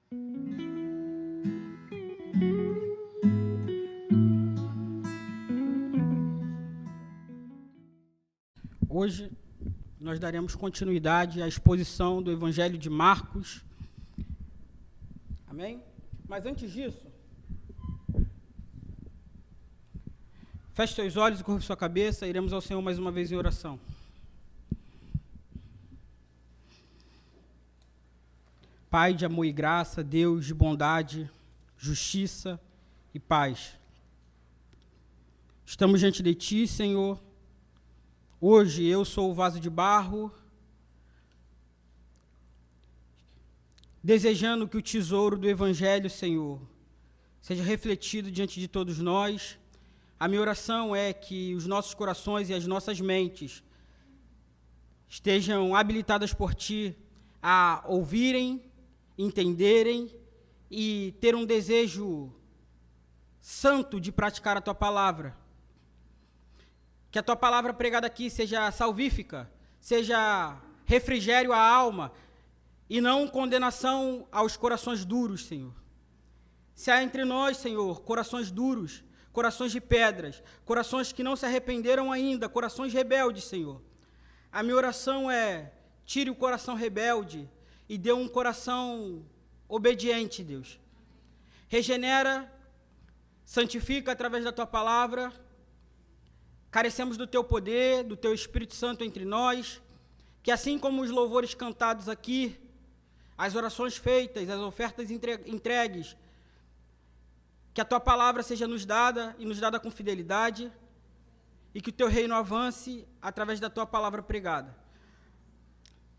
Hoje nós daremos continuidade à exposição do Evangelho de Marcos. Amém? Mas antes disso, feche seus olhos e curva sua cabeça, iremos ao Senhor mais uma vez em oração. Pai de amor e graça, Deus de bondade, justiça e paz. Estamos diante de Ti, Senhor. Hoje eu sou o vaso de barro, desejando que o tesouro do Evangelho, Senhor, seja refletido diante de todos nós. A minha oração é que os nossos corações e as nossas mentes estejam habilitadas por Ti a ouvirem, entenderem e ter um desejo santo de praticar a Tua palavra. Que a Tua palavra pregada aqui seja salvífica, seja refrigério à alma e não condenação aos corações duros, Senhor. Se há entre nós, Senhor, corações duros, corações de pedras, corações que não se arrependeram ainda, corações rebeldes, Senhor. A minha oração é: tire o coração rebelde e dê um coração obediente, Deus. Regenera, santifica através da Tua palavra. Carecemos do Teu poder, do Teu Espírito Santo entre nós, que assim como os louvores cantados aqui, as orações feitas, as ofertas entregues, que a Tua palavra seja nos dada e nos dada com fidelidade, e que o Teu reino avance através da Tua palavra pregada.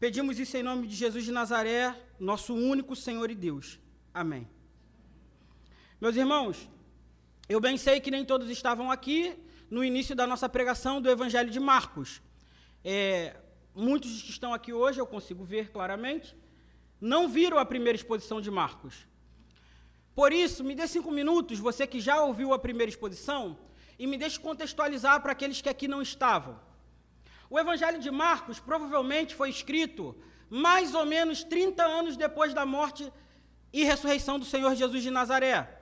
Pedimos isso em nome de Jesus de Nazaré, nosso único Senhor e Deus. Amém. Meus irmãos, eu bem sei que nem todos estavam aqui no início da nossa pregação do Evangelho de Marcos. Muitos que estão aqui hoje, eu consigo ver claramente, não viram a primeira exposição de Marcos. Por isso, me dê 5 minutos, você que já ouviu a primeira exposição, e me deixe contextualizar para aqueles que aqui não estavam. O Evangelho de Marcos provavelmente foi escrito mais ou menos 30 anos depois da morte e ressurreição do Senhor Jesus de Nazaré.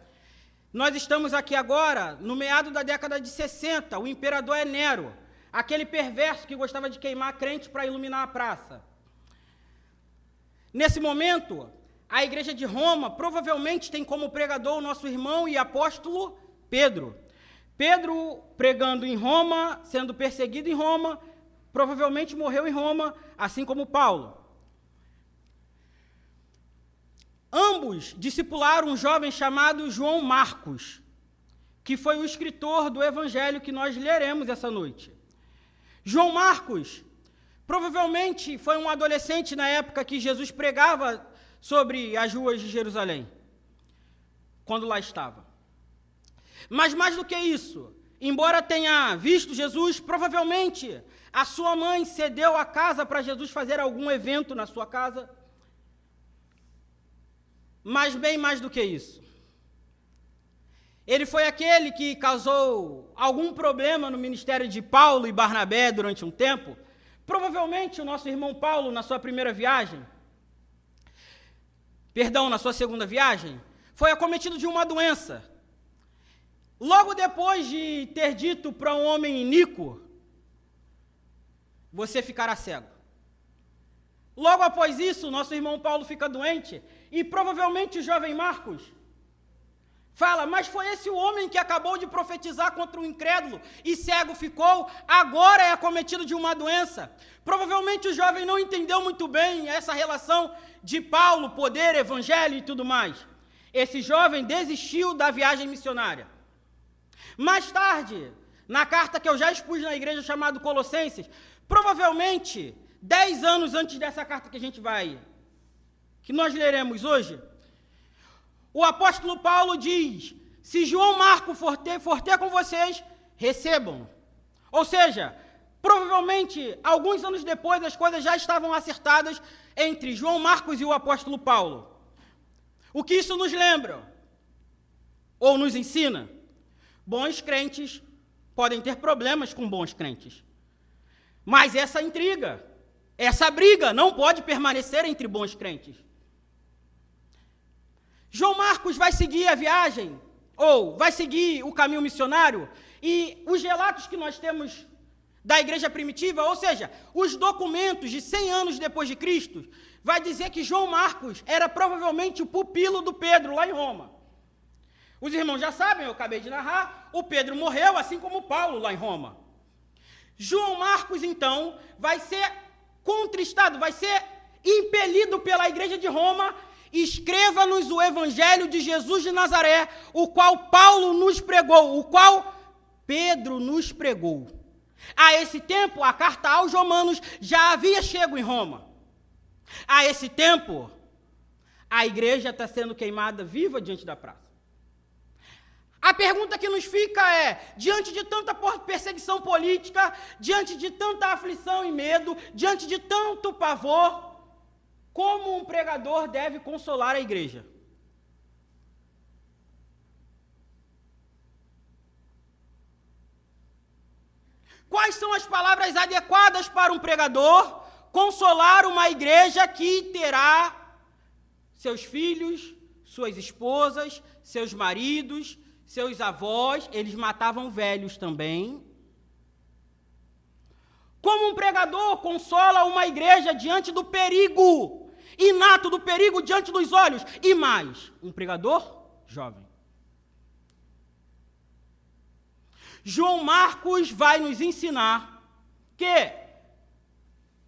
Nós estamos aqui agora, no meado da década de 60, o imperador é Nero, aquele perverso que gostava de queimar crente para iluminar a praça. Nesse momento, a igreja de Roma provavelmente tem como pregador o nosso irmão e apóstolo Pedro. Pedro, pregando em Roma, sendo perseguido em Roma, provavelmente morreu em Roma, assim como Paulo. Ambos discipularam um jovem chamado João Marcos, que foi o escritor do evangelho que nós leremos essa noite. João Marcos provavelmente foi um adolescente na época que Jesus pregava sobre as ruas de Jerusalém, quando lá estava. Mas mais do que isso, embora tenha visto Jesus, provavelmente a sua mãe cedeu a casa para Jesus fazer algum evento na sua casa. Mas bem mais do que isso. Ele foi aquele que causou algum problema no ministério de Paulo e Barnabé durante um tempo. Provavelmente o nosso irmão Paulo, na sua primeira viagem, na sua segunda viagem, foi acometido de uma doença. Logo depois de ter dito para um homem iníquo: você ficará cego. Logo após isso, nosso irmão Paulo fica doente, e provavelmente o jovem Marcos fala: mas foi esse o homem que acabou de profetizar contra o incrédulo e cego ficou, agora é acometido de uma doença. Provavelmente o jovem não entendeu muito bem essa relação de Paulo, poder, evangelho e tudo mais. Esse jovem desistiu da viagem missionária. Mais tarde, na carta que eu já expus na igreja chamada Colossenses, provavelmente 10 anos antes dessa carta que nós leremos hoje, o apóstolo Paulo diz: se João Marcos for ter com vocês, recebam. Ou seja, provavelmente, alguns anos depois, as coisas já estavam acertadas entre João Marcos e o apóstolo Paulo. O que isso nos lembra? Ou nos ensina? Bons crentes podem ter problemas com bons crentes. Mas essa intriga, essa briga não pode permanecer entre bons crentes. João Marcos vai seguir a viagem, ou vai seguir o caminho missionário, e os relatos que nós temos da igreja primitiva, ou seja, os documentos de 100 anos depois de Cristo, vai dizer que João Marcos era provavelmente o pupilo do Pedro, lá em Roma. Os irmãos já sabem, eu acabei de narrar, o Pedro morreu, assim como Paulo, lá em Roma. João Marcos, então, vai ser contristado, vai ser impelido pela igreja de Roma: escreva-nos o evangelho de Jesus de Nazaré, o qual Paulo nos pregou, o qual Pedro nos pregou. A esse tempo, a carta aos Romanos já havia chego em Roma. A esse tempo, a igreja está sendo queimada viva diante da praça. A pergunta que nos fica é, diante de tanta perseguição política, diante de tanta aflição e medo, diante de tanto pavor, como um pregador deve consolar a igreja? Quais são as palavras adequadas para um pregador consolar uma igreja que terá seus filhos, suas esposas, seus maridos, seus avós, eles matavam velhos também? Como um pregador consola uma igreja diante do perigo inato, do perigo diante dos olhos? E mais, um pregador jovem. João Marcos vai nos ensinar que,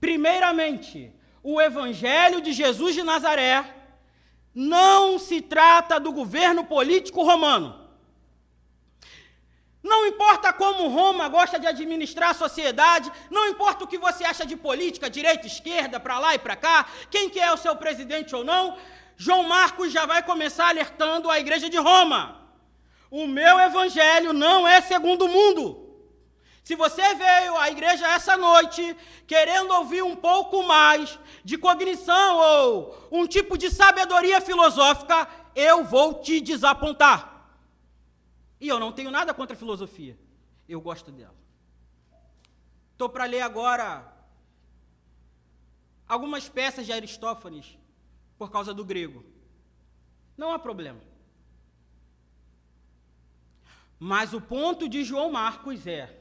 primeiramente, o evangelho de Jesus de Nazaré não se trata do governo político romano. Não importa como Roma gosta de administrar a sociedade, não importa o que você acha de política, direita, esquerda, para lá e para cá, quem que é o seu presidente ou não, João Marcos já vai começar alertando a igreja de Roma. O meu evangelho não é segundo o mundo. Se você veio à igreja essa noite querendo ouvir um pouco mais de cognição ou um tipo de sabedoria filosófica, eu vou te desapontar. E eu não tenho nada contra a filosofia. Eu gosto dela. Estou para ler agora algumas peças de Aristófanes por causa do grego. Não há problema. Mas o ponto de João Marcos é: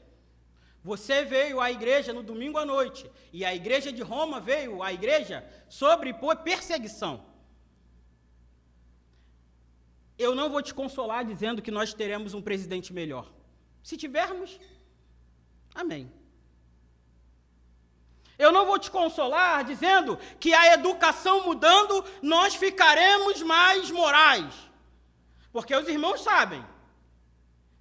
você veio à igreja no domingo à noite, e a igreja de Roma veio à igreja sobre perseguição. Eu não vou te consolar dizendo que nós teremos um presidente melhor. Se tivermos, amém. Eu não vou te consolar dizendo que a educação mudando, nós ficaremos mais morais. Porque os irmãos sabem,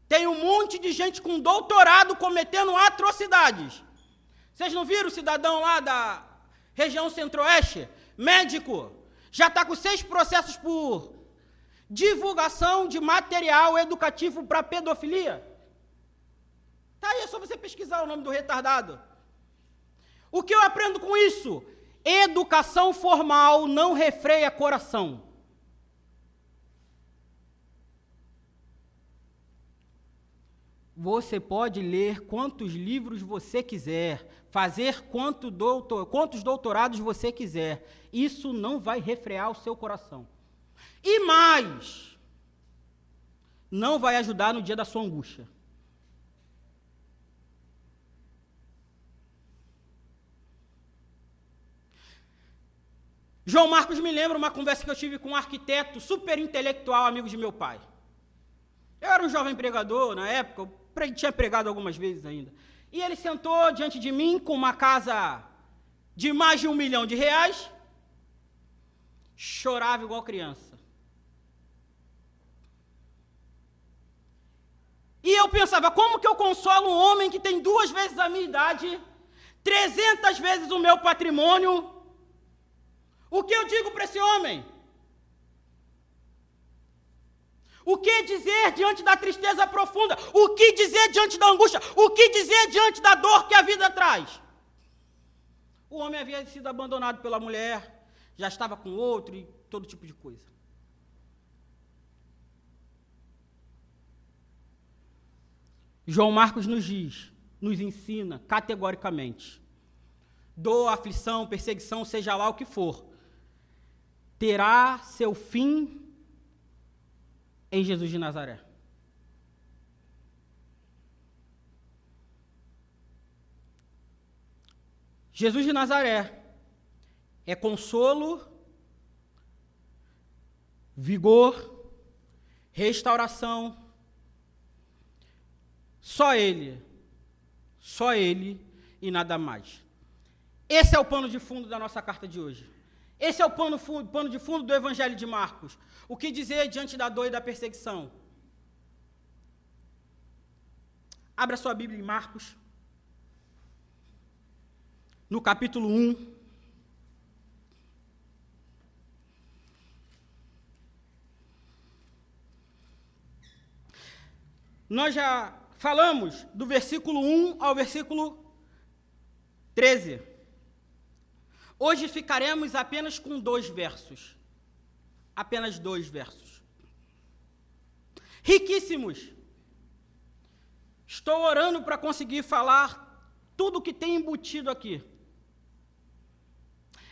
tem um monte de gente com doutorado cometendo atrocidades. Vocês não viram o cidadão lá da região centro-oeste, médico, já está com 6 processos por divulgação de material educativo para pedofilia? Tá aí, é só você pesquisar o nome do retardado. O que eu aprendo com isso? Educação formal não refreia coração. Você pode ler quantos livros você quiser, fazer quantos doutorados você quiser. Isso não vai refrear o seu coração. E mais, não vai ajudar no dia da sua angústia. João Marcos me lembra uma conversa que eu tive com um arquiteto super intelectual, amigo de meu pai. Eu era um jovem pregador na época, eu tinha pregado algumas vezes ainda. E ele sentou diante de mim com uma casa de mais de R$1 milhão, chorava igual criança. E eu pensava, como que eu consolo um homem que tem 2 vezes a minha idade, 300 vezes o meu patrimônio? O que eu digo para esse homem? O que dizer diante da tristeza profunda? O que dizer diante da angústia? O que dizer diante da dor que a vida traz? O homem havia sido abandonado pela mulher, já estava com outro e todo tipo de coisa. João Marcos nos diz, nos ensina categoricamente: dor, aflição, perseguição, seja lá o que for, terá seu fim em Jesus de Nazaré. Jesus de Nazaré é consolo, vigor, restauração. Só Ele e nada mais. Esse é o pano de fundo da nossa carta de hoje. Esse é o pano de fundo do Evangelho de Marcos. O que dizer diante da dor e da perseguição? Abra sua Bíblia em Marcos, no capítulo 1. Nós já falamos do versículo 1 ao versículo 13. Hoje ficaremos apenas com 2 versos. Apenas 2 versos. Riquíssimos. Estou orando para conseguir falar tudo o que tem embutido aqui.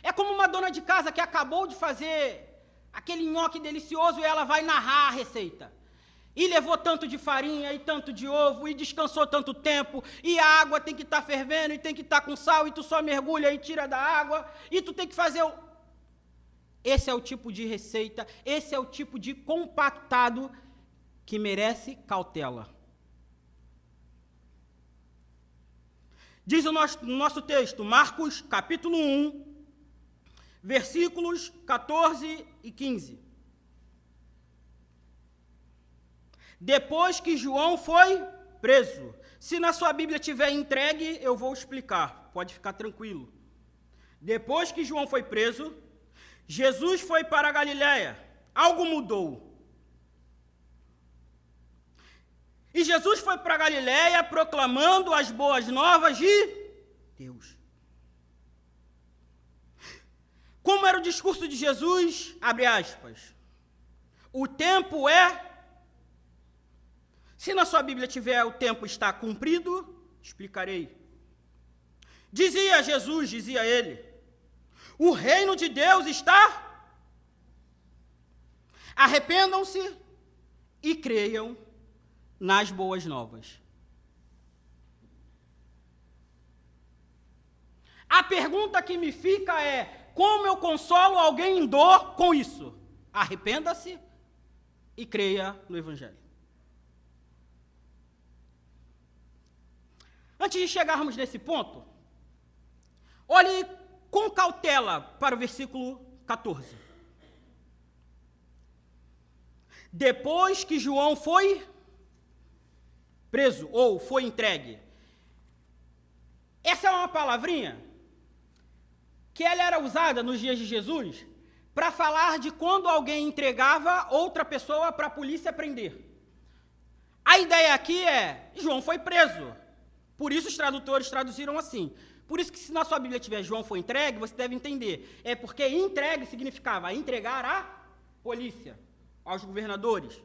É como uma dona de casa que acabou de fazer aquele nhoque delicioso e ela vai narrar a receita. E levou tanto de farinha e tanto de ovo, e descansou tanto tempo, e a água tem que estar fervendo, e tem que estar com sal, e tu só mergulha e tira da água, e tu tem que fazer o... Esse é o tipo de receita, esse é o tipo de compactado que merece cautela. Diz o nosso texto, Marcos, capítulo 1, versículos 14 e 15. Depois que João foi preso. Se na sua Bíblia tiver entregue, eu vou explicar, pode ficar tranquilo. Depois que João foi preso, Jesus foi para a Galiléia. Algo mudou. E Jesus foi para a Galiléia proclamando as boas novas de Deus. Como era o discurso de Jesus? Abre aspas. O tempo é... Se na sua Bíblia tiver o tempo está cumprido, explicarei. Dizia Jesus, dizia ele, o reino de Deus está... Arrependam-se e creiam nas boas novas. A pergunta que me fica é, como eu consolo alguém em dor com isso? Arrependa-se e creia no Evangelho. Antes de chegarmos nesse ponto, olhe com cautela para o versículo 14. Depois que João foi preso, ou foi entregue. Essa é uma palavrinha que ela era usada nos dias de Jesus para falar de quando alguém entregava outra pessoa para a polícia prender. A ideia aqui é, João foi preso. Por isso os tradutores traduziram assim. Por isso que se na sua Bíblia tiver João foi entregue, você deve entender. É porque entregue significava entregar à polícia, aos governadores.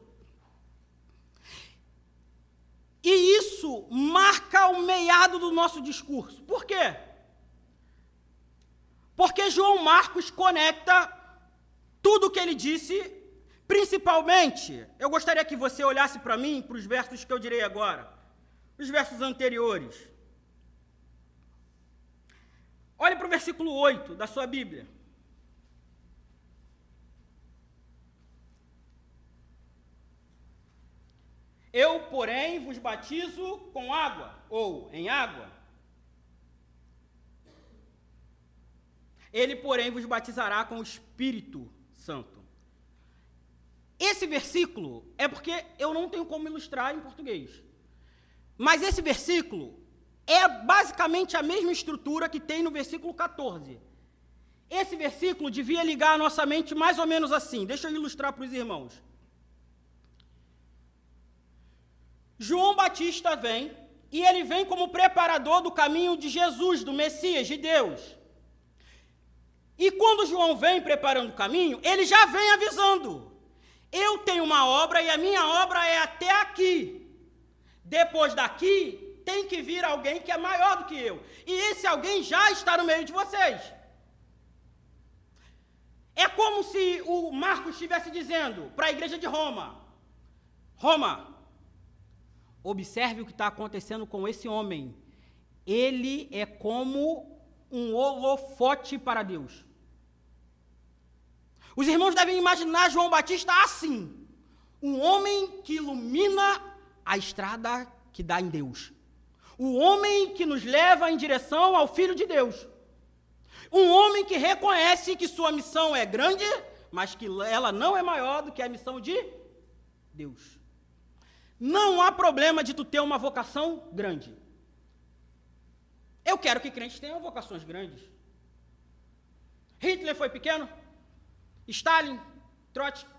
E isso marca o meado do nosso discurso. Por quê? Porque João Marcos conecta tudo o que ele disse, principalmente, eu gostaria que você olhasse para mim, para os versos que eu direi agora. Os versos anteriores. Olhe para o versículo 8 da sua Bíblia. Eu, porém, vos batizo com água, ou em água. Ele, porém, vos batizará com o Espírito Santo. Esse versículo é porque eu não tenho como ilustrar em português. Mas esse versículo é basicamente a mesma estrutura que tem no versículo 14. Esse versículo devia ligar a nossa mente mais ou menos assim. Deixa eu ilustrar para os irmãos. João Batista vem, e ele vem como preparador do caminho de Jesus, do Messias, de Deus. E quando João vem preparando o caminho, ele já vem avisando. Eu tenho uma obra e a minha obra é até aqui. Depois daqui, tem que vir alguém que é maior do que eu. E esse alguém já está no meio de vocês. É como se o Marcos estivesse dizendo para a igreja de Roma, Roma, observe o que está acontecendo com esse homem. Ele é como um holofote para Deus. Os irmãos devem imaginar João Batista assim, um homem que ilumina a estrada que dá em Deus. O homem que nos leva em direção ao Filho de Deus. Um homem que reconhece que sua missão é grande, mas que ela não é maior do que a missão de Deus. Não há problema de tu ter uma vocação grande. Eu quero que crentes tenham vocações grandes. Hitler foi pequeno? Stalin? Trotsky?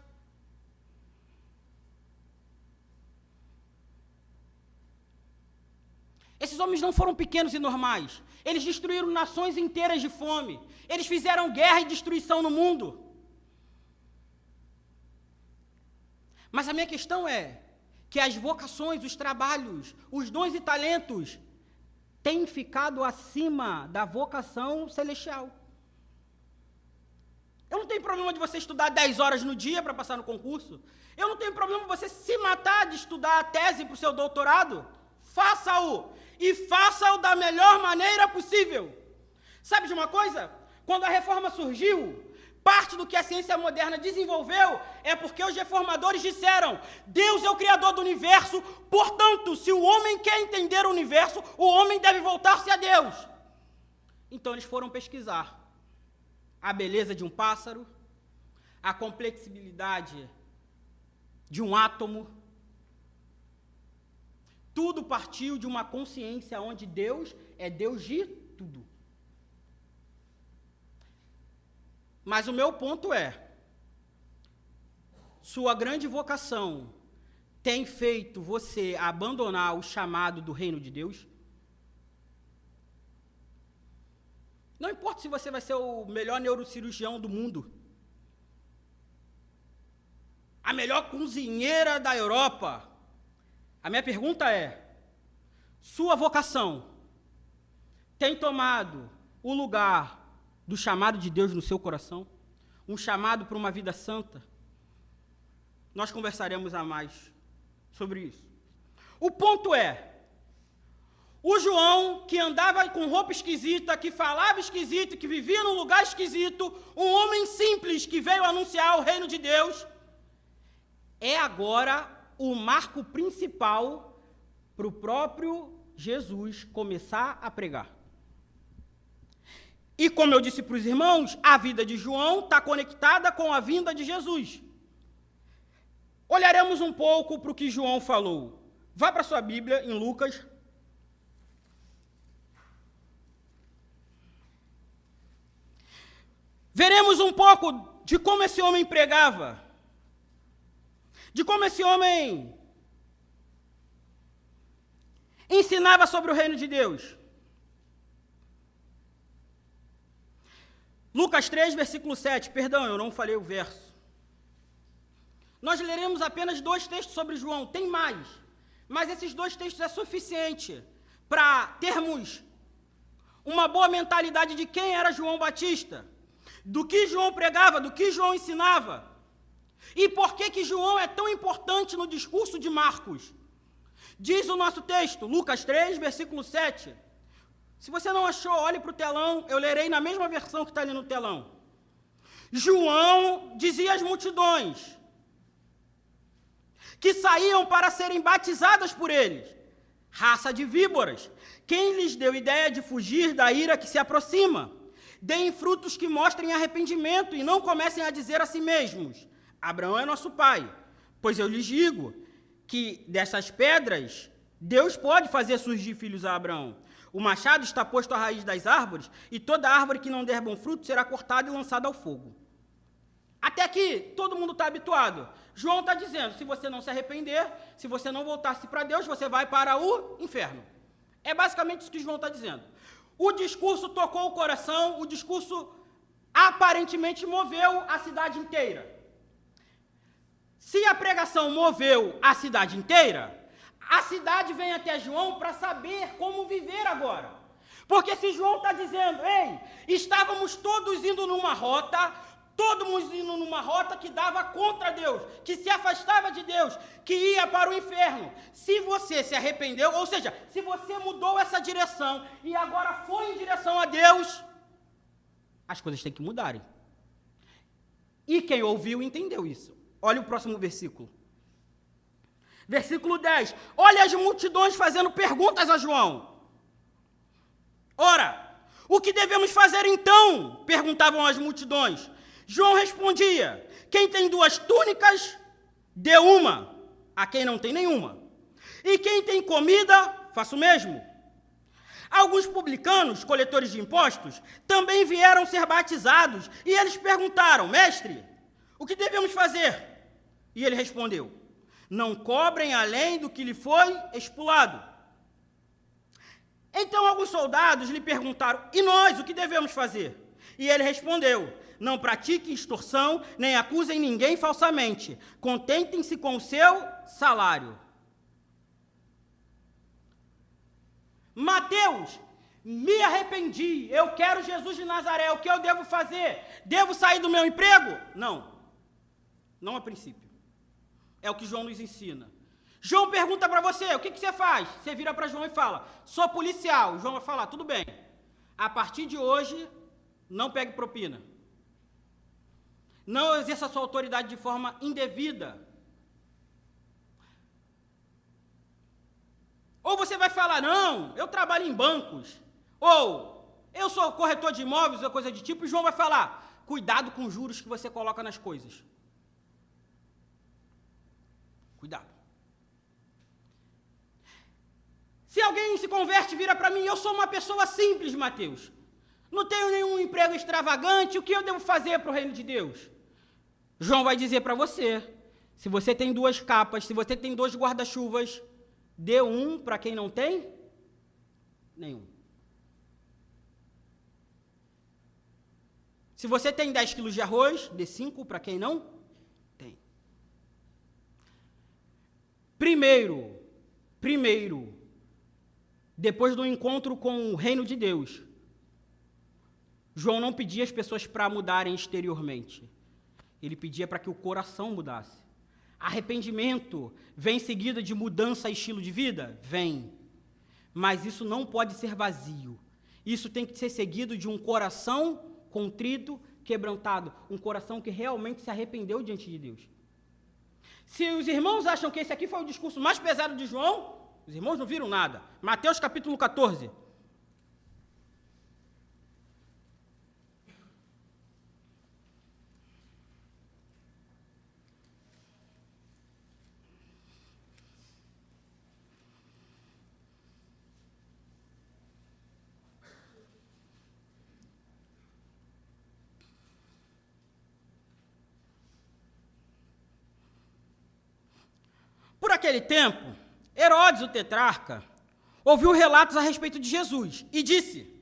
Esses homens não foram pequenos e normais. Eles destruíram nações inteiras de fome. Eles fizeram guerra e destruição no mundo. Mas a minha questão é que as vocações, os trabalhos, os dons e talentos têm ficado acima da vocação celestial. Eu não tenho problema de você estudar 10 horas no dia para passar no concurso. Eu não tenho problema de você se matar de estudar a tese para o seu doutorado. Faça-o. E faça-o da melhor maneira possível. Sabe de uma coisa? Quando a reforma surgiu, parte do que a ciência moderna desenvolveu é porque os reformadores disseram: Deus é o criador do universo, portanto, se o homem quer entender o universo, o homem deve voltar-se a Deus. Então eles foram pesquisar a beleza de um pássaro, a complexibilidade de um átomo. Tudo partiu de uma consciência onde Deus é Deus de tudo. Mas o meu ponto é, sua grande vocação tem feito você abandonar o chamado do reino de Deus? Não importa se você vai ser o melhor neurocirurgião do mundo, a melhor cozinheira da Europa. A minha pergunta é, sua vocação tem tomado o lugar do chamado de Deus no seu coração? Um chamado para uma vida santa? Nós conversaremos a mais sobre isso. O ponto é, o João, que andava com roupa esquisita, que falava esquisito, que vivia num lugar esquisito, um homem simples que veio anunciar o reino de Deus, é agora o marco principal para o próprio Jesus começar a pregar. E como eu disse para os irmãos, a vida de João está conectada com a vinda de Jesus. Olharemos um pouco para o que João falou. Vá para a sua Bíblia, em Lucas. Veremos um pouco de como esse homem pregava. De como esse homem ensinava sobre o reino de Deus. Lucas 3, versículo 7. Perdão, eu não falei o verso. Nós leremos apenas 2 textos sobre João. Tem mais. Mas esses 2 textos é suficiente para termos uma boa mentalidade de quem era João Batista, do que João pregava, do que João ensinava. E por que João é tão importante no discurso de Marcos? Diz o nosso texto, Lucas 3, versículo 7. Se você não achou, olhe para o telão, eu lerei na mesma versão que está ali no telão. João dizia às multidões que saíam para serem batizadas por eles: raça de víboras, quem lhes deu ideia de fugir da ira que se aproxima? Deem frutos que mostrem arrependimento e não comecem a dizer a si mesmos: Abraão é nosso pai. Pois eu lhes digo que dessas pedras Deus pode fazer surgir filhos a Abraão. O machado está posto à raiz das árvores, e toda árvore que não der bom fruto será cortada e lançada ao fogo. Até aqui, todo mundo está habituado. João está dizendo, se você não se arrepender, se você não voltar-se para Deus, você vai para o inferno. É basicamente isso que João está dizendo. O discurso tocou o coração, o discurso aparentemente moveu a cidade inteira. Se a pregação moveu a cidade inteira, a cidade vem até João para saber como viver agora. Porque se João está dizendo, ei, estávamos todos indo numa rota, todo mundo indo numa rota que dava contra Deus, que se afastava de Deus, que ia para o inferno. Se você se arrependeu, ou seja, se você mudou essa direção e agora foi em direção a Deus, as coisas têm que mudarem. E quem ouviu entendeu isso. Olha o próximo versículo. Versículo 10. Olha as multidões fazendo perguntas a João. Ora, o que devemos fazer então? Perguntavam as multidões. João respondia: quem tem 2 túnicas, dê uma a quem não tem nenhuma. E quem tem comida, faça o mesmo. Alguns publicanos, coletores de impostos, também vieram ser batizados, e eles perguntaram: mestre, o que devemos fazer? E ele respondeu: não cobrem além do que lhe foi estipulado. Então alguns soldados lhe perguntaram: e nós, o que devemos fazer? E ele respondeu: não pratiquem extorsão, nem acusem ninguém falsamente. Contentem-se com o seu salário. Mateus, me arrependi, eu quero Jesus de Nazaré, o que eu devo fazer? Devo sair do meu emprego? Não, não a princípio. É o que João nos ensina. João pergunta para você: o que você faz? Você vira para João e fala: sou policial. João vai falar: tudo bem, a partir de hoje, não pegue propina. Não exerça a sua autoridade de forma indevida. Ou você vai falar: não, eu trabalho em bancos. Ou eu sou corretor de imóveis ou coisa de tipo. E João vai falar: cuidado com os juros que você coloca nas coisas. Cuidado. Se alguém se converte e vira para mim: eu sou uma pessoa simples, Mateus. Não tenho nenhum emprego extravagante, o que eu devo fazer para o reino de Deus? João vai dizer para você: se você tem 2 capas, se você tem 2 guarda-chuvas, dê um para quem não tem nenhum. Se você tem 10 quilos de arroz, dê 5 para quem não tem. Primeiro, depois do encontro com o reino de Deus, João não pedia as pessoas para mudarem exteriormente. Ele pedia para que o coração mudasse. Arrependimento vem seguido de mudança e estilo de vida? Vem. Mas isso não pode ser vazio. Isso tem que ser seguido de um coração contrito, quebrantado. Um coração que realmente se arrependeu diante de Deus. Se os irmãos acham que esse aqui foi o discurso mais pesado de João, os irmãos não viram nada. Mateus capítulo 14. Por aquele tempo, Herodes, o tetrarca, ouviu relatos a respeito de Jesus e disse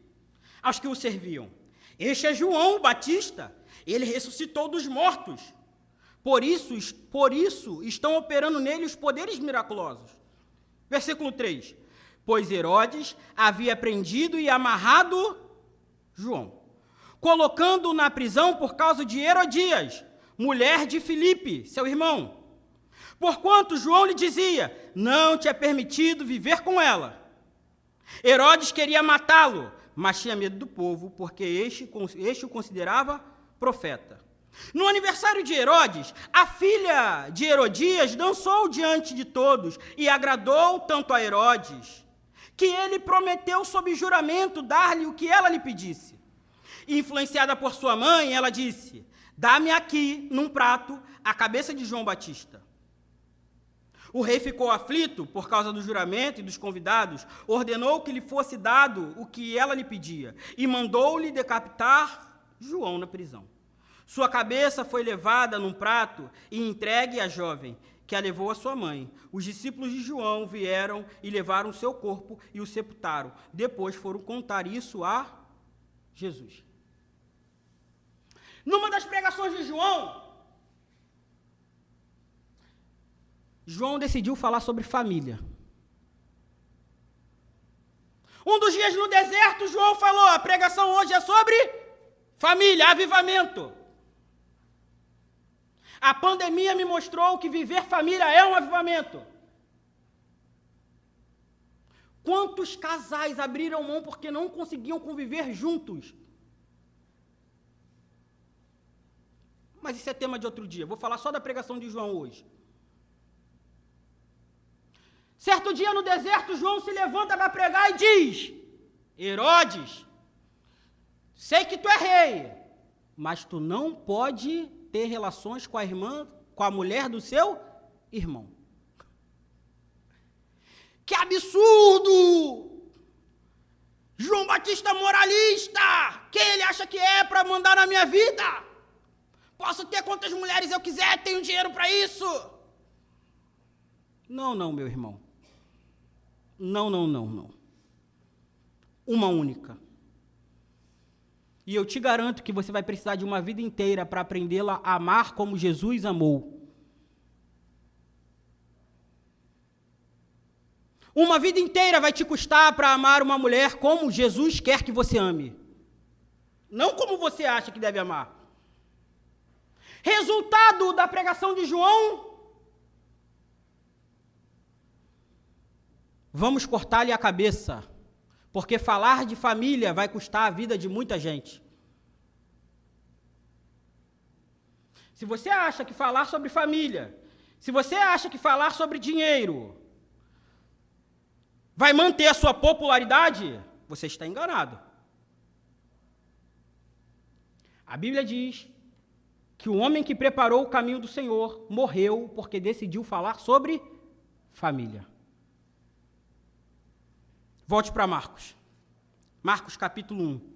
aos que o serviam: este é João o Batista, ele ressuscitou dos mortos. Por isso estão operando nele os poderes miraculosos. Versículo 3. Pois Herodes havia prendido e amarrado João, colocando-o na prisão por causa de Herodias, mulher de Filipe, seu irmão. Porquanto João lhe dizia: não te é permitido viver com ela. Herodes queria matá-lo, mas tinha medo do povo, porque este o considerava profeta. No aniversário de Herodes, a filha de Herodias dançou diante de todos e agradou tanto a Herodes, que ele prometeu sob juramento dar-lhe o que ela lhe pedisse. Influenciada por sua mãe, ela disse: dá-me aqui, num prato, a cabeça de João Batista. O rei ficou aflito por causa do juramento e dos convidados, ordenou que lhe fosse dado o que ela lhe pedia e mandou-lhe decapitar João na prisão. Sua cabeça foi levada num prato e entregue à jovem, que a levou à sua mãe. Os discípulos de João vieram e levaram seu corpo e o sepultaram. Depois foram contar isso a Jesus. Numa das pregações de João decidiu falar sobre família. Um dos dias no deserto, João falou: a pregação hoje é sobre família, avivamento. A pandemia me mostrou que viver família é um avivamento. Quantos casais abriram mão porque não conseguiam conviver juntos? Mas isso é tema de outro dia. Vou falar só da pregação de João hoje. Certo dia no deserto, João se levanta para pregar e diz: Herodes, sei que tu é rei, mas tu não pode ter relações com a mulher do seu irmão. Que absurdo! João Batista moralista! Quem ele acha que é para mandar na minha vida? Posso ter quantas mulheres eu quiser, tenho dinheiro para isso. Não, meu irmão. Não. Uma única. E eu te garanto que você vai precisar de uma vida inteira para aprendê-la a amar como Jesus amou. Uma vida inteira vai te custar para amar uma mulher como Jesus quer que você ame. Não como você acha que deve amar. Resultado da pregação de João: vamos cortar-lhe a cabeça, porque falar de família vai custar a vida de muita gente. Se você acha que falar sobre família, se você acha que falar sobre dinheiro vai manter a sua popularidade, você está enganado. A Bíblia diz que o homem que preparou o caminho do Senhor morreu porque decidiu falar sobre família. Volte para Marcos. Marcos capítulo 1.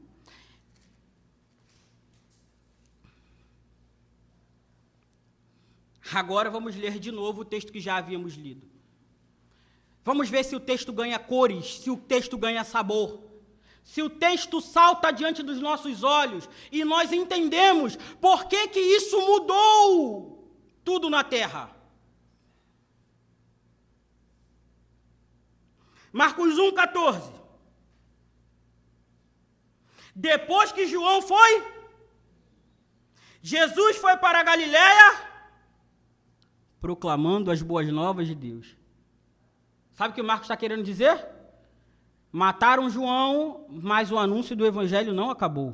Agora vamos ler de novo o texto que já havíamos lido. Vamos ver se o texto ganha cores, se o texto ganha sabor, se o texto salta diante dos nossos olhos e nós entendemos por que que isso mudou tudo na terra. Marcos 1,14. Depois que João foi, Jesus foi para a Galileia proclamando as boas novas de Deus. Sabe o que o Marcos está querendo dizer? Mataram João, mas o anúncio do evangelho não acabou.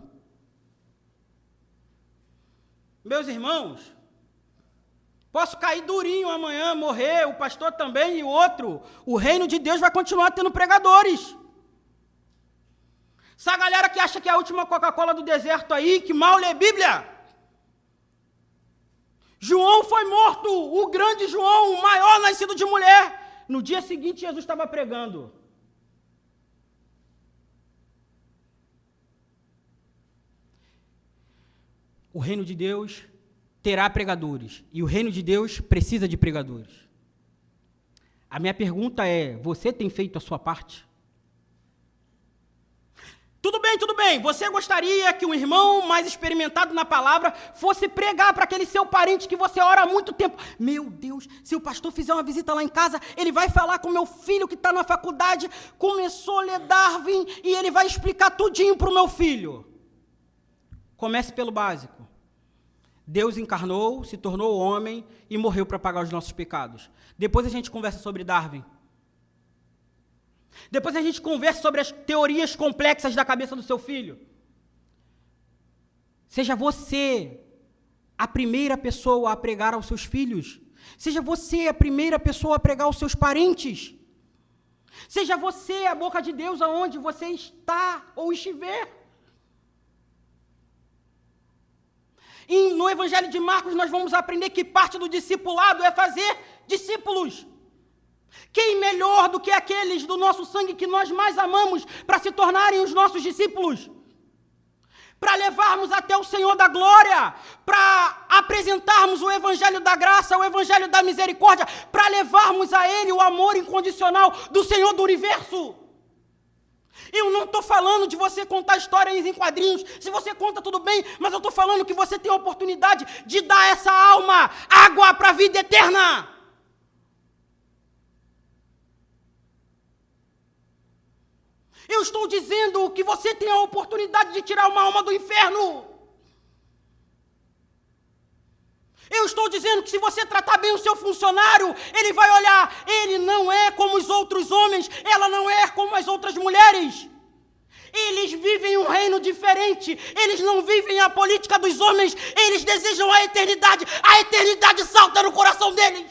Meus irmãos, posso cair durinho amanhã, morrer, o pastor também e o outro. O reino de Deus vai continuar tendo pregadores. Essa galera que acha que é a última Coca-Cola do deserto aí, que mal lê Bíblia. João foi morto, o grande João, o maior nascido de mulher. No dia seguinte, Jesus estava pregando. O reino de Deus terá pregadores, e o reino de Deus precisa de pregadores. A minha pergunta é: você tem feito a sua parte? Tudo bem, você gostaria que um irmão mais experimentado na palavra fosse pregar para aquele seu parente que você ora há muito tempo? Meu Deus, se o pastor fizer uma visita lá em casa, ele vai falar com meu filho que está na faculdade, começou a ler Darwin, e ele vai explicar tudinho para o meu filho. Comece pelo básico. Deus encarnou, se tornou homem e morreu para pagar os nossos pecados. Depois a gente conversa sobre Darwin. Depois a gente conversa sobre as teorias complexas da cabeça do seu filho. Seja você a primeira pessoa a pregar aos seus filhos. Seja você a primeira pessoa a pregar aos seus parentes. Seja você a boca de Deus aonde você está ou estiver. E no Evangelho de Marcos nós vamos aprender que parte do discipulado é fazer discípulos. Quem melhor do que aqueles do nosso sangue que nós mais amamos para se tornarem os nossos discípulos? Para levarmos até o Senhor da glória, para apresentarmos o Evangelho da graça, o Evangelho da misericórdia, para levarmos a Ele o amor incondicional do Senhor do universo. Eu não estou falando de você contar histórias em quadrinhos. Se você conta, tudo bem, mas eu estou falando que você tem a oportunidade de dar essa alma água para a vida eterna. Eu estou dizendo que você tem a oportunidade de tirar uma alma do inferno. Eu estou dizendo que se você tratar bem o seu funcionário, ele vai olhar, ele não é como os outros homens, ela não é como as outras mulheres. Eles vivem um reino diferente, eles não vivem a política dos homens, eles desejam a eternidade salta no coração deles.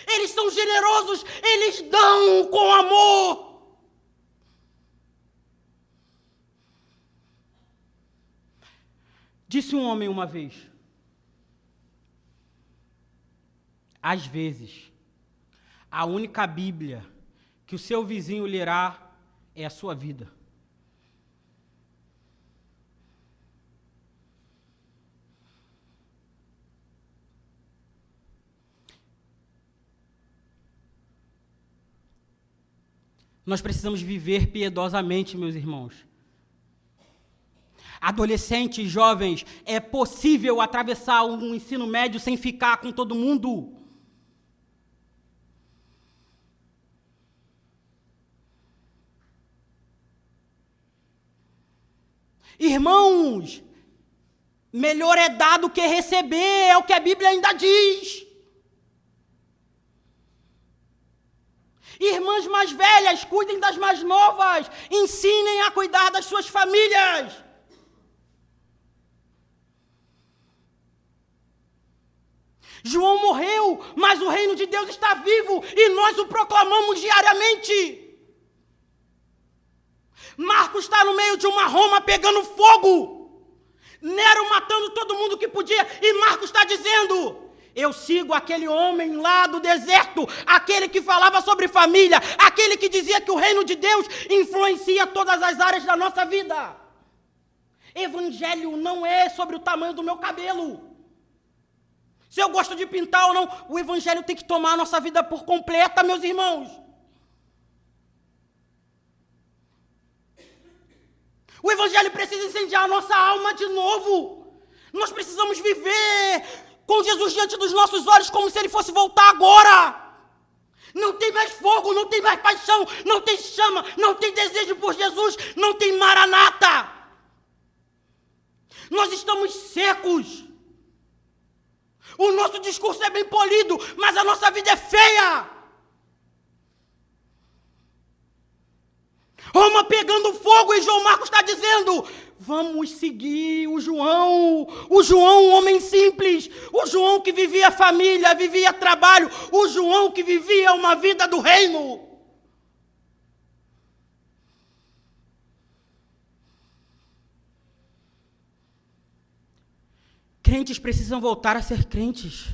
Eles são generosos, eles dão com amor. Disse um homem uma vez: às vezes, a única Bíblia que o seu vizinho lerá é a sua vida. Nós precisamos viver piedosamente, meus irmãos. Adolescentes, jovens, é possível atravessar um ensino médio sem ficar com todo mundo. Irmãos, melhor é dar do que receber, é o que a Bíblia ainda diz. Irmãs mais velhas, cuidem das mais novas, ensinem a cuidar das suas famílias. João morreu, mas o reino de Deus está vivo e nós o proclamamos diariamente. Marcos está no meio de uma Roma pegando fogo. Nero matando todo mundo que podia. E Marcos está dizendo: eu sigo aquele homem lá do deserto, aquele que falava sobre família, aquele que dizia que o reino de Deus influencia todas as áreas da nossa vida. Evangelho não é sobre o tamanho do meu cabelo. Se eu gosto de pintar ou não, o evangelho tem que tomar a nossa vida por completa, meus irmãos. O evangelho precisa incendiar a nossa alma de novo. Nós precisamos viver com Jesus diante dos nossos olhos como se ele fosse voltar agora. Não tem mais fogo, não tem mais paixão, não tem chama, não tem desejo por Jesus, não tem maranata. Nós estamos secos. O nosso discurso é bem polido, mas a nossa vida é feia. Roma pegando fogo e João Marcos está dizendo: vamos seguir o João, um homem simples, o João que vivia família, vivia trabalho, o João que vivia uma vida do reino. Crentes precisam voltar a ser crentes.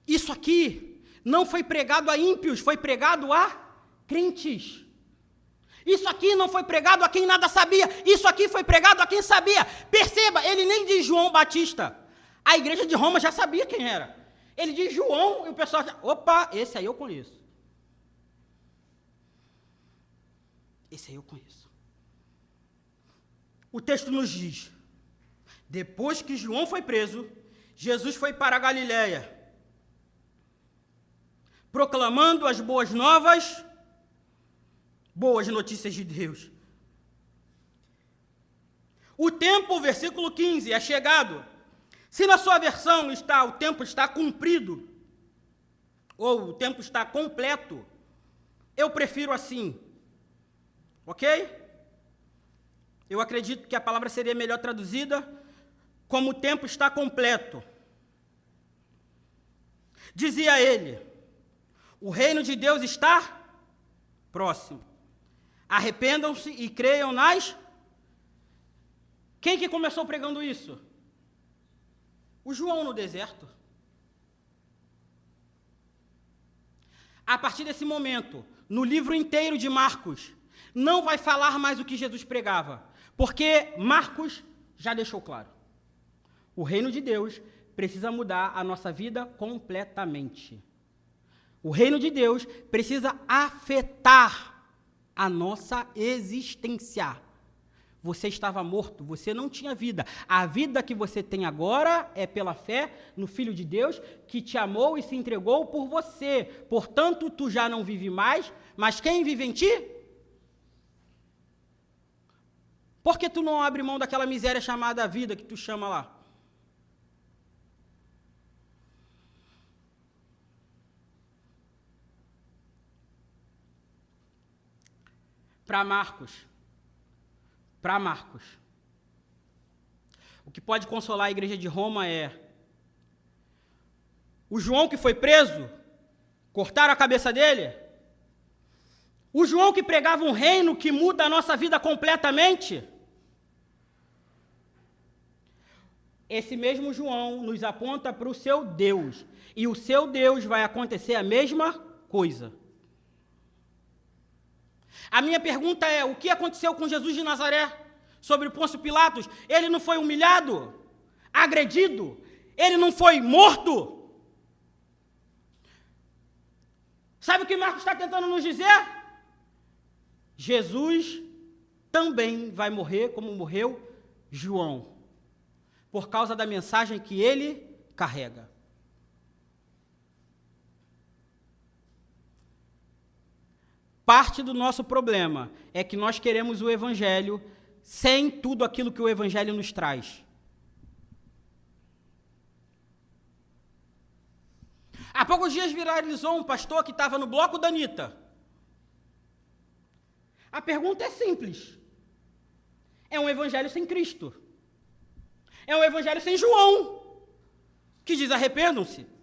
Isso aqui não foi pregado a ímpios, foi pregado a crentes. Isso aqui não foi pregado a quem nada sabia, isso aqui foi pregado a quem sabia. Perceba, ele nem diz João Batista. A igreja de Roma já sabia quem era. Ele diz João e o pessoal já, opa, esse aí eu conheço. Esse aí eu conheço. O texto nos diz: depois que João foi preso, Jesus foi para a Galiléia, proclamando as boas novas, boas notícias de Deus. O tempo, versículo 15, é chegado. Se na sua versão está, o tempo está cumprido, ou o tempo está completo, eu prefiro assim, ok? Eu acredito que a palavra seria melhor traduzida como o tempo está completo. Dizia ele: o reino de Deus está próximo. Arrependam-se e creiam nas... Quem que começou pregando isso? O João no deserto. A partir desse momento, no livro inteiro de Marcos, não vai falar mais o que Jesus pregava, porque Marcos já deixou claro. O reino de Deus precisa mudar a nossa vida completamente. O reino de Deus precisa afetar a nossa existência. Você estava morto, você não tinha vida. A vida que você tem agora é pela fé no Filho de Deus, que te amou e se entregou por você. Portanto, tu já não vive mais, mas quem vive em ti? Por que tu não abre mão daquela miséria chamada vida que tu chama lá? Para Marcos, o que pode consolar a igreja de Roma é o João que foi preso, cortaram a cabeça dele, o João que pregava um reino que muda a nossa vida completamente. Esse mesmo João nos aponta para o seu Deus, e o seu Deus vai acontecer a mesma coisa. A minha pergunta é, o que aconteceu com Jesus de Nazaré? Sobre o Pôncio Pilatos? Ele não foi humilhado? Agredido? Ele não foi morto? Sabe o que Marcos está tentando nos dizer? Jesus também vai morrer como morreu João, por causa da mensagem que ele carrega. Parte do nosso problema é que nós queremos o Evangelho sem tudo aquilo que o Evangelho nos traz. Há poucos dias viralizou um pastor que estava no bloco da Anitta. A pergunta é simples. É um Evangelho sem Cristo. É um Evangelho sem João, que diz arrependam-se.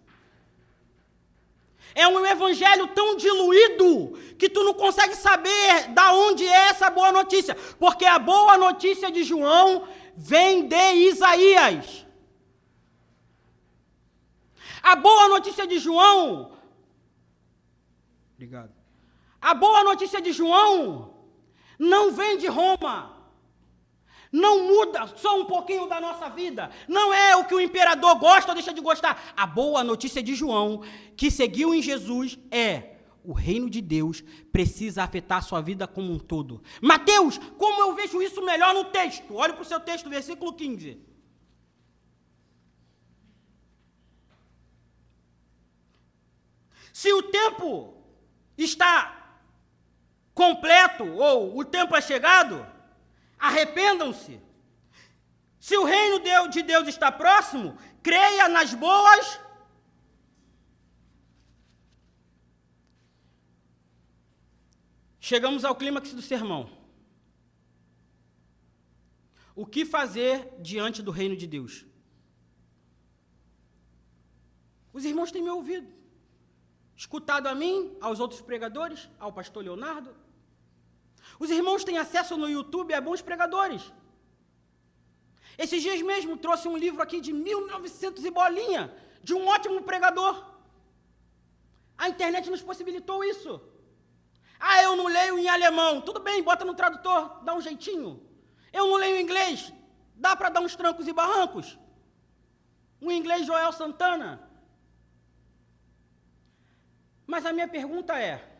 É um evangelho tão diluído que tu não consegue saber da onde é essa boa notícia, porque a boa notícia de João vem de Isaías. A boa notícia de João, obrigado. A boa notícia de João não vem de Roma. Não muda só um pouquinho da nossa vida. Não é o que o imperador gosta ou deixa de gostar. A boa notícia de João, que seguiu em Jesus, é o reino de Deus precisa afetar a sua vida como um todo. Mateus, como eu vejo isso melhor no texto? Olhe para o seu texto, versículo 15. Se o tempo está completo, ou o tempo é chegado, arrependam-se. Se o reino de Deus está próximo, creia nas boas. Chegamos ao clímax do sermão. O que fazer diante do reino de Deus? Os irmãos têm me ouvido, escutado a mim, aos outros pregadores, ao pastor Leonardo. Os irmãos têm acesso no YouTube a bons pregadores. Esses dias mesmo trouxe um livro aqui de 1900 e bolinha, de um ótimo pregador. A internet nos possibilitou isso. Ah, eu não leio em alemão. Tudo bem, bota no tradutor, dá um jeitinho. Eu não leio inglês. Dá para dar uns trancos e barrancos. Um inglês Joel Santana. Mas a minha pergunta é,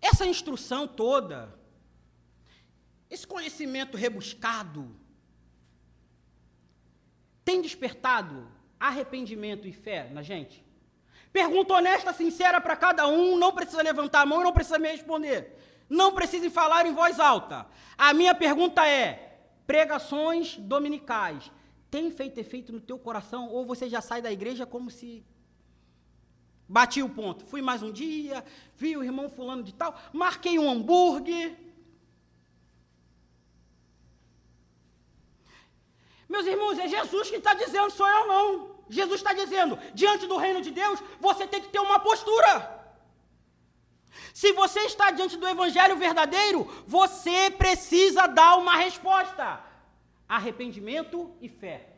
essa instrução toda, esse conhecimento rebuscado, tem despertado arrependimento e fé na gente? Pergunta honesta, sincera para cada um, não precisa levantar a mão, não precisa me responder. Não precisa falar em voz alta. A minha pergunta é, pregações dominicais, tem feito efeito no teu coração ou você já sai da igreja como se... Bati o ponto, fui mais um dia, vi o irmão fulano de tal, marquei um hambúrguer. Meus irmãos, é Jesus que está dizendo, sou eu não. Jesus está dizendo, diante do reino de Deus, você tem que ter uma postura. Se você está diante do evangelho verdadeiro, você precisa dar uma resposta. Arrependimento e fé.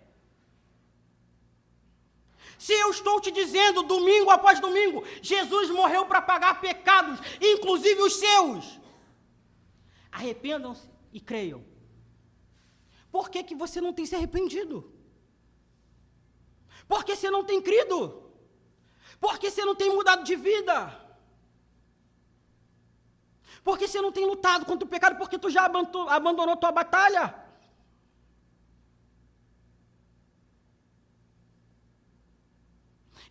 Se eu estou te dizendo, domingo após domingo, Jesus morreu para pagar pecados, inclusive os seus. Arrependam-se e creiam. Por que que você não tem se arrependido? Por que você não tem crido? Por que você não tem mudado de vida? Por que você não tem lutado contra o pecado? Porque tu já abandonou tua batalha?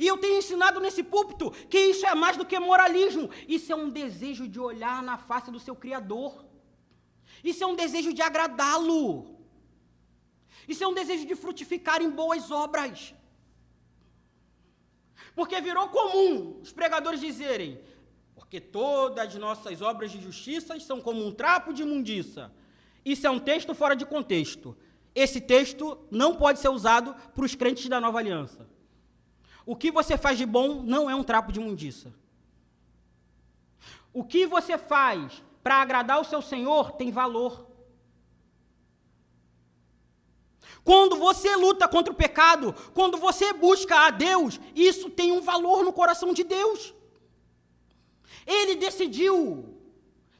E eu tenho ensinado nesse púlpito que isso é mais do que moralismo. Isso é um desejo de olhar na face do seu Criador. Isso é um desejo de agradá-lo. Isso é um desejo de frutificar em boas obras. Porque virou comum os pregadores dizerem, porque todas as nossas obras de justiça são como um trapo de imundícia. Isso é um texto fora de contexto. Esse texto não pode ser usado para os crentes da nova aliança. O que você faz de bom não é um trapo de imundícia. O que você faz para agradar o seu Senhor tem valor. Quando você luta contra o pecado, quando você busca a Deus, isso tem um valor no coração de Deus. Ele decidiu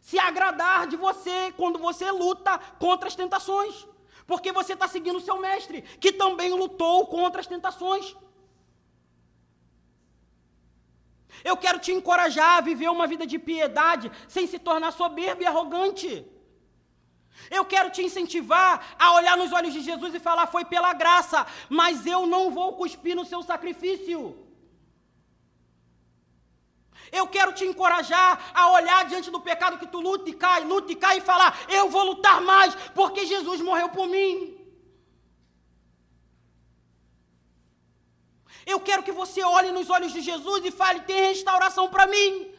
se agradar de você quando você luta contra as tentações, porque você está seguindo o seu mestre, que também lutou contra as tentações. Eu quero te encorajar a viver uma vida de piedade, sem se tornar soberbo e arrogante. Eu quero te incentivar a olhar nos olhos de Jesus e falar, foi pela graça, mas eu não vou cuspir no seu sacrifício. Eu quero te encorajar a olhar diante do pecado que tu luta e cai e falar, eu vou lutar mais, porque Jesus morreu por mim. Eu quero que você olhe nos olhos de Jesus e fale, tem restauração para mim.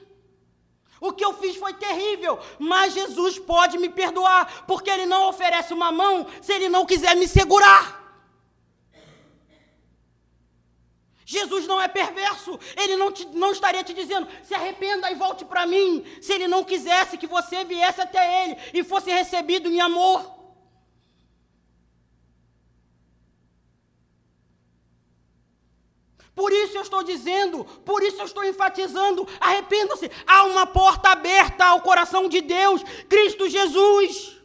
O que eu fiz foi terrível, mas Jesus pode me perdoar, porque Ele não oferece uma mão se Ele não quiser me segurar. Jesus não é perverso, Ele não estaria te dizendo, se arrependa e volte para mim, se Ele não quisesse que você viesse até Ele e fosse recebido em amor. Por isso eu estou dizendo, por isso eu estou enfatizando, arrependa-se, há uma porta aberta ao coração de Deus, Cristo Jesus.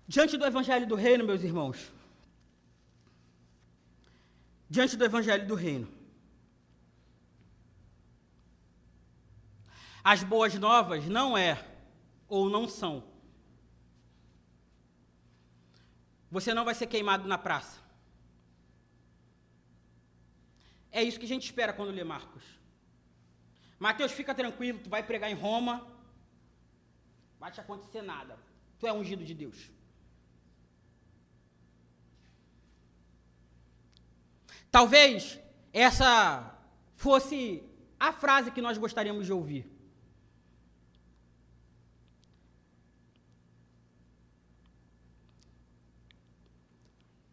Diante do Evangelho do Reino, meus irmãos, diante do Evangelho do Reino, as boas novas não é ou não são. Você não vai ser queimado na praça. É isso que a gente espera quando lê Marcos. Mateus, fica tranquilo, tu vai pregar em Roma, não vai te acontecer nada. Tu é ungido de Deus. Talvez essa fosse a frase que nós gostaríamos de ouvir.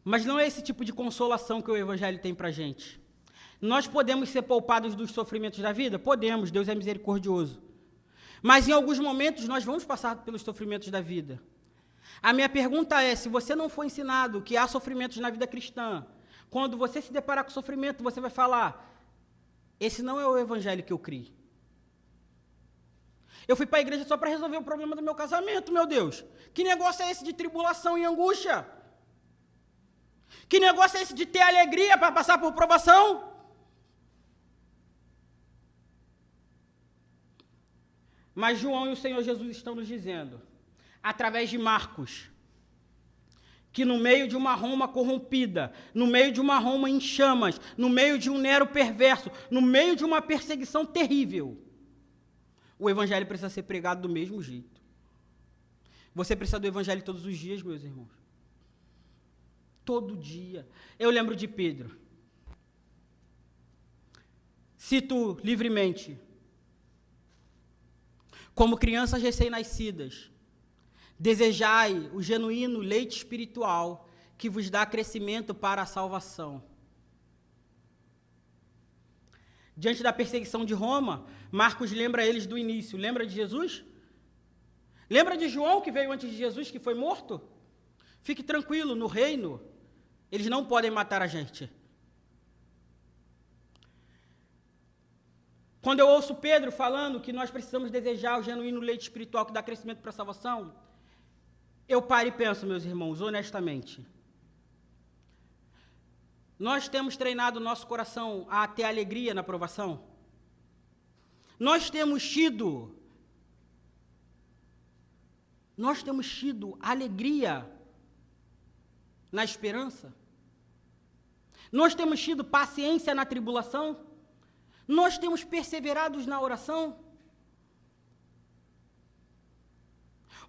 Mas não é esse tipo de consolação que o Evangelho tem para a gente. Nós podemos ser poupados dos sofrimentos da vida? Podemos, Deus é misericordioso. Mas em alguns momentos nós vamos passar pelos sofrimentos da vida. A minha pergunta é, se você não foi ensinado que há sofrimentos na vida cristã, quando você se deparar com sofrimento, você vai falar, esse não é o Evangelho que eu criei. Eu fui para a igreja só para resolver o problema do meu casamento, meu Deus. Que negócio é esse de tribulação e angústia? Que negócio é esse de ter alegria para passar por provação? Mas João e o Senhor Jesus estão nos dizendo, através de Marcos, que no meio de uma Roma corrompida, no meio de uma Roma em chamas, no meio de um Nero perverso, no meio de uma perseguição terrível, o Evangelho precisa ser pregado do mesmo jeito. Você precisa do Evangelho todos os dias, meus irmãos. Todo dia. Eu lembro de Pedro. Cito livremente. Como crianças recém-nascidas, desejai o genuíno leite espiritual que vos dá crescimento para a salvação. Diante da perseguição de Roma, Marcos lembra eles do início. Lembra de Jesus? Lembra de João, que veio antes de Jesus, que foi morto? Fique tranquilo, no reino, eles não podem matar a gente. Quando eu ouço Pedro falando que nós precisamos desejar o genuíno leite espiritual que dá crescimento para a salvação, eu paro e penso, meus irmãos, honestamente. Nós temos treinado o nosso coração a ter alegria na provação? Nós temos tido alegria na esperança? Nós temos tido paciência na tribulação? Nós temos perseverados na oração?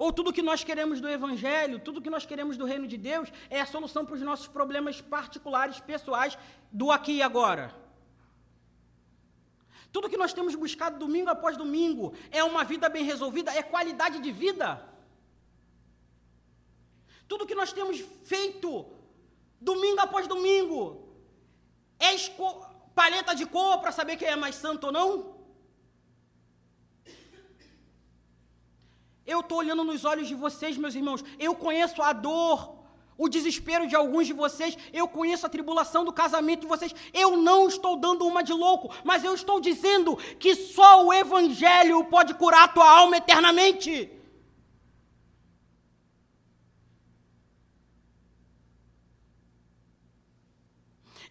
Ou tudo que nós queremos do Evangelho, tudo que nós queremos do Reino de Deus é a solução para os nossos problemas particulares, pessoais, do aqui e agora? Tudo que nós temos buscado domingo após domingo é uma vida bem resolvida, é qualidade de vida? Tudo que nós temos feito domingo após domingo é paleta de cor para saber quem é mais santo ou não? Eu estou olhando nos olhos de vocês, meus irmãos, eu conheço a dor, o desespero de alguns de vocês, eu conheço a tribulação do casamento de vocês, eu não estou dando uma de louco, mas eu estou dizendo que só o Evangelho pode curar a tua alma eternamente.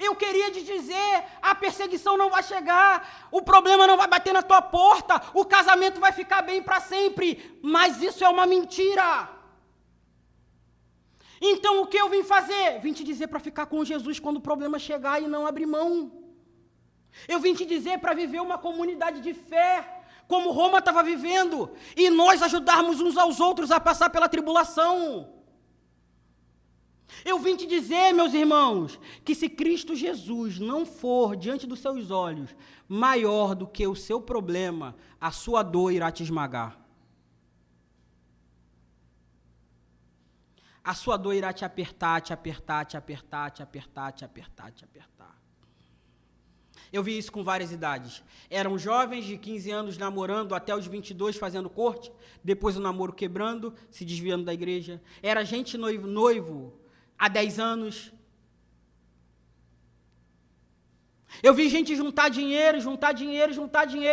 Eu queria te dizer, a perseguição não vai chegar, o problema não vai bater na tua porta, o casamento vai ficar bem para sempre, mas isso é uma mentira. Então o que eu vim fazer? Vim te dizer para ficar com Jesus quando o problema chegar e não abrir mão. Eu vim te dizer para viver uma comunidade de fé, como Roma estava vivendo, e nós ajudarmos uns aos outros a passar pela tribulação. Eu vim te dizer, meus irmãos, que se Cristo Jesus não for diante dos seus olhos maior do que o seu problema, a sua dor irá te esmagar. A sua dor irá te apertar, te apertar, te apertar, te apertar, te apertar, te apertar. Eu vi isso com várias idades. Eram jovens de 15 anos namorando até os 22 fazendo corte, depois o namoro quebrando, se desviando da igreja. Era gente noivo há 10 anos. Eu vi gente juntar dinheiro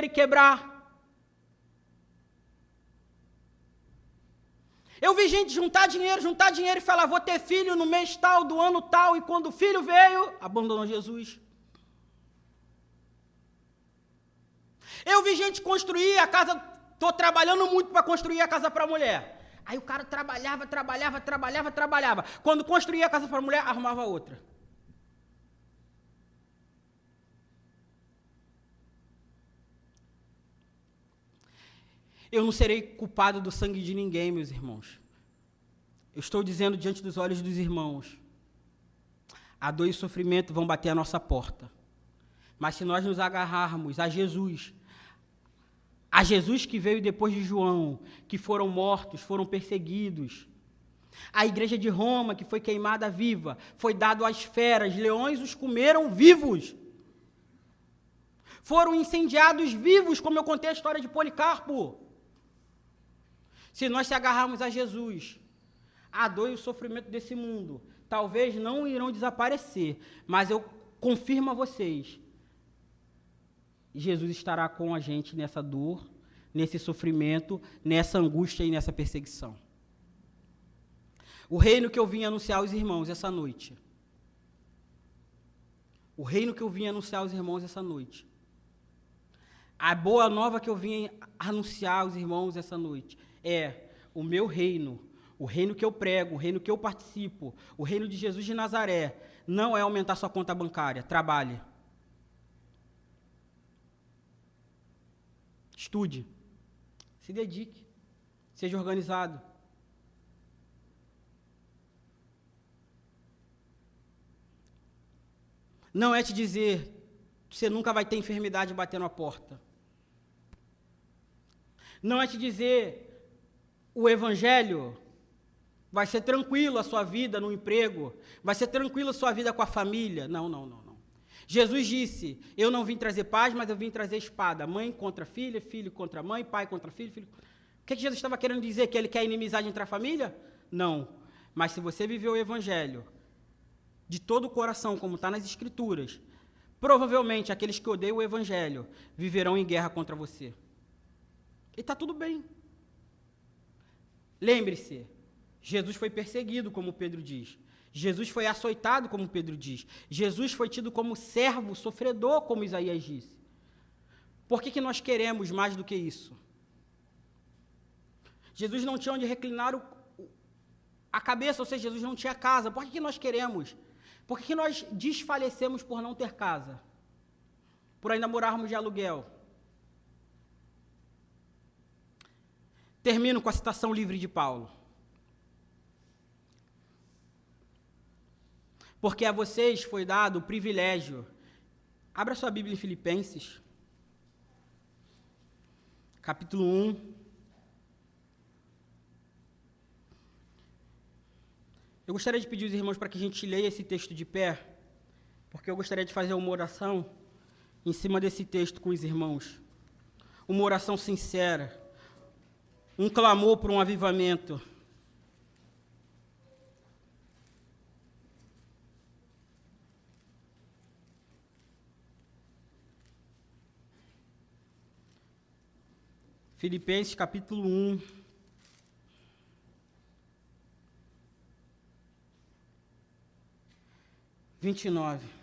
e quebrar. Eu vi gente juntar dinheiro e falar, vou ter filho no mês tal, do ano tal, e quando o filho veio, abandonou Jesus. Eu vi gente construir a casa, estou trabalhando muito para construir a casa para a mulher. Aí o cara trabalhava. Quando construía a casa para a mulher, arrumava outra. Eu não serei culpado do sangue de ninguém, meus irmãos. Eu estou dizendo diante dos olhos dos irmãos, a dor e o sofrimento vão bater à nossa porta. Mas se nós nos agarrarmos a Jesus que veio depois de João, que foram mortos, foram perseguidos, a igreja de Roma, que foi queimada viva, foi dado às feras, leões os comeram vivos, foram incendiados vivos, como eu contei a história de Policarpo. Se nós se agarrarmos a Jesus, a dor e o sofrimento desse mundo talvez não irão desaparecer, mas eu confirmo a vocês, Jesus estará com a gente nessa dor, nesse sofrimento, nessa angústia e nessa perseguição. O reino que eu vim anunciar aos irmãos essa noite. O reino que eu vim anunciar aos irmãos essa noite. A boa nova que eu vim anunciar aos irmãos essa noite é o meu reino, o reino que eu prego, o reino que eu participo, o reino de Jesus de Nazaré. Não é aumentar sua conta bancária, trabalhe. Estude, se dedique, seja organizado. Não é te dizer que você nunca vai ter enfermidade batendo a porta. Não é te dizer o Evangelho vai ser tranquilo a sua vida no emprego, vai ser tranquilo a sua vida com a família. Não. Jesus disse, eu não vim trazer paz, mas eu vim trazer espada. Mãe contra filha, filho contra mãe, pai contra filho, filho... O que Jesus estava querendo dizer? Que ele quer inimizade entre a família? Não. Mas se você viver o Evangelho de todo o coração, como está nas Escrituras, provavelmente aqueles que odeiam o Evangelho viverão em guerra contra você. E está tudo bem. Lembre-se, Jesus foi perseguido, como Pedro diz. Jesus foi açoitado, como Pedro diz. Jesus foi tido como servo, sofredor, como Isaías disse. Por que nós queremos mais do que isso? Jesus não tinha onde reclinar a cabeça, ou seja, Jesus não tinha casa. Por que nós queremos? Por que nós desfalecemos por não ter casa? por ainda morarmos de aluguel. Termino com a citação livre de Paulo. Porque a vocês foi dado o privilégio. Abra sua Bíblia em Filipenses, capítulo 1. Eu gostaria de pedir aos irmãos para que a gente leia esse texto de pé, porque eu gostaria de fazer uma oração em cima desse texto com os irmãos. Uma oração sincera, um clamor por um avivamento. Filipenses capítulo 1. (29).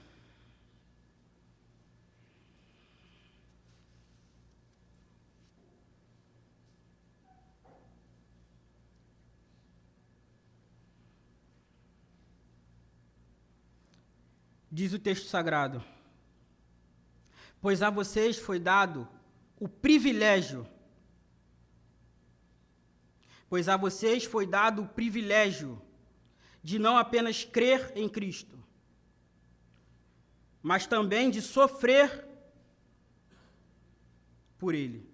Diz o texto sagrado: pois a vocês foi dado o privilégio. Pois a vocês foi dado o privilégio de não apenas crer em Cristo, mas também de sofrer por Ele,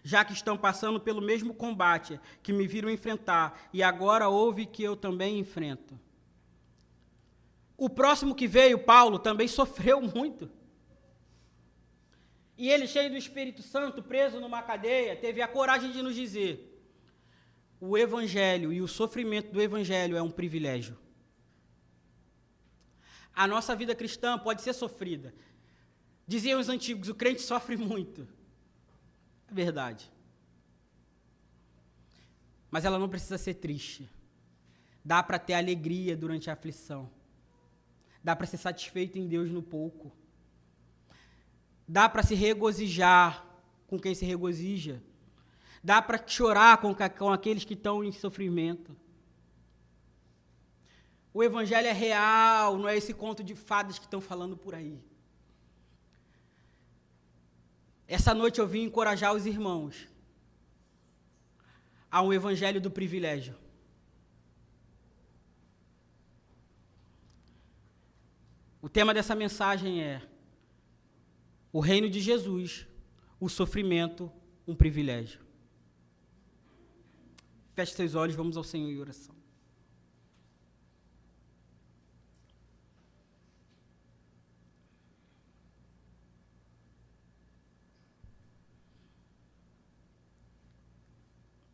já que estão passando pelo mesmo combate que me viram enfrentar, e agora ouve que eu também enfrento. O próximo que veio, Paulo, também sofreu muito. E ele, cheio do Espírito Santo, preso numa cadeia, teve a coragem de nos dizer: o Evangelho e o sofrimento do Evangelho é um privilégio. A nossa vida cristã pode ser sofrida. Diziam os antigos, o crente sofre muito. É verdade. Mas ela não precisa ser triste. Dá para ter alegria durante a aflição. Dá para ser satisfeito em Deus no pouco. Dá para se regozijar com quem se regozija. Dá para chorar com aqueles que estão em sofrimento. O Evangelho é real, não é esse conto de fadas que estão falando por aí. Essa noite eu vim encorajar os irmãos a um Evangelho do privilégio. O tema dessa mensagem é o reino de Jesus, o sofrimento, um privilégio. Feche seus olhos, vamos ao Senhor em oração.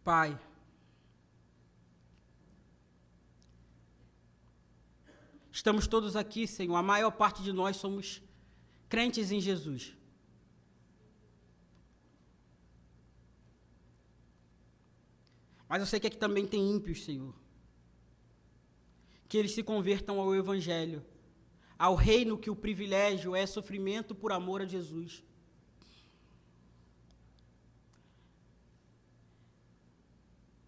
Pai, estamos todos aqui, Senhor, a maior parte de nós somos crentes em Jesus. Mas eu sei que aqui também tem ímpios, Senhor. Que eles se convertam ao Evangelho, ao reino que o privilégio é sofrimento por amor a Jesus.